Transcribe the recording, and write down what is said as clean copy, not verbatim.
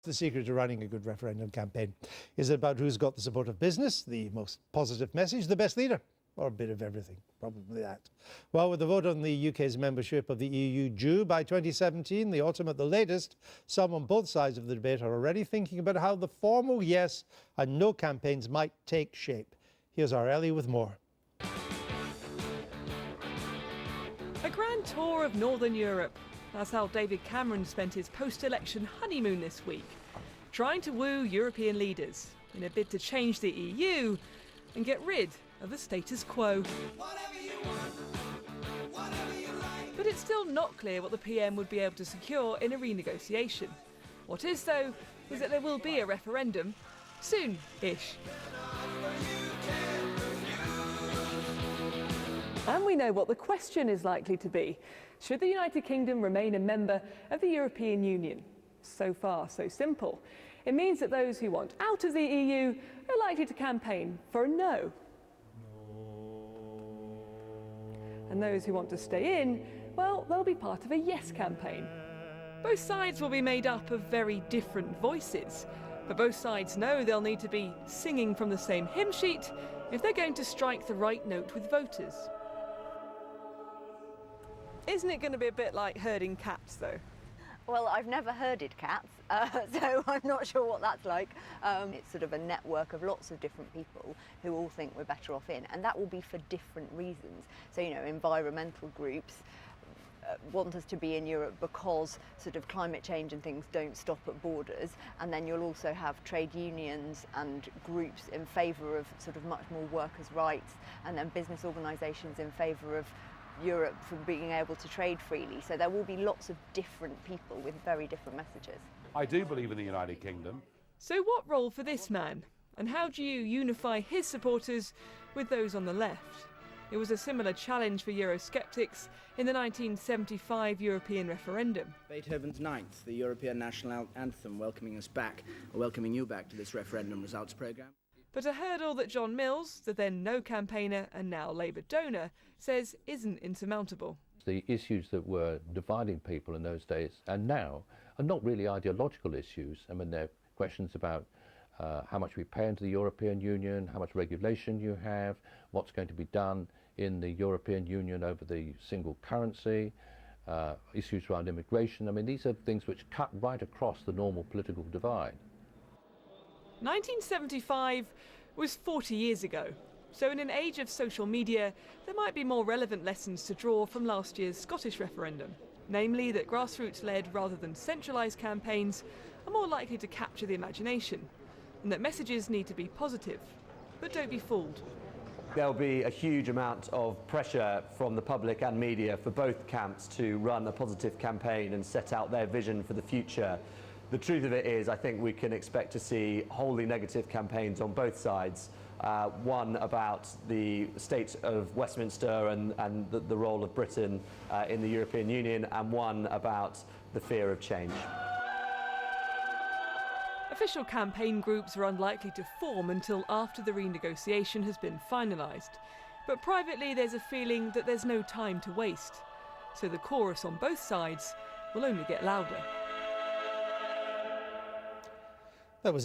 The secret to running a good referendum campaign is about who's got the support of business, the most positive message, the best leader, or a bit of everything, probably that. Well, with the vote on the UK's membership of the EU due by 2017, the autumn at the latest, some on both sides of the debate are already thinking about how the formal yes and no campaigns might take shape. Here's our Ellie with more. A grand tour of Northern Europe. That's how David Cameron spent his post-election honeymoon this week, trying to woo European leaders in a bid to change the EU and get rid of the status quo. But it's still not clear what the PM would be able to secure in a renegotiation. What is, though, is that there will be a referendum soon-ish. And we know what the question is likely to be. Should the United Kingdom remain a member of the European Union? So far, so simple. It means that those who want out of the EU are likely to campaign for a no. And those who want to stay in, well, they'll be part of a yes campaign. Both sides will be made up of very different voices, but both sides know they'll need to be singing from the same hymn sheet if they're going to strike the right note with voters. Isn't it going to be a bit like herding cats, though? Well, I've never herded cats, so I'm not sure what that's like. It's sort of a network of lots of different people who all think we're better off in, and that will be for different reasons. So, you know, environmental groups want us to be in Europe because sort of climate change and things don't stop at borders, and then you'll also have trade unions and groups in favour of sort of much more workers' rights, and then business organisations in favour of Europe from being able to trade freely. So there will be lots of different people with very different messages. I do believe in the United Kingdom. So what role for this man? And how do you unify his supporters with those on the left? It was a similar challenge for Eurosceptics in the 1975 European referendum. Beethoven's Ninth, the European national anthem, welcoming you back to this referendum results programme. But a hurdle that John Mills, the then No campaigner and now Labour donor, says isn't insurmountable. The issues that were dividing people in those days and now are not really ideological issues. I mean, they're questions about how much we pay into the European Union, how much regulation you have, what's going to be done in the European Union over the single currency, issues around immigration. I mean, these are things which cut right across the normal political divide. 1975 was 40 years ago, so in an age of social media, there might be more relevant lessons to draw from last year's Scottish referendum, namely that grassroots-led rather than centralised campaigns are more likely to capture the imagination, and that messages need to be positive. But don't be fooled. There'll be a huge amount of pressure from the public and media for both camps to run a positive campaign and set out their vision for the future. The truth of it is, I think we can expect to see wholly negative campaigns on both sides. One about the state of Westminster and the role of Britain in the European Union, and one about the fear of change. Official campaign groups are unlikely to form until after the renegotiation has been finalised. But privately, there's a feeling that there's no time to waste. So the chorus on both sides will only get louder. That was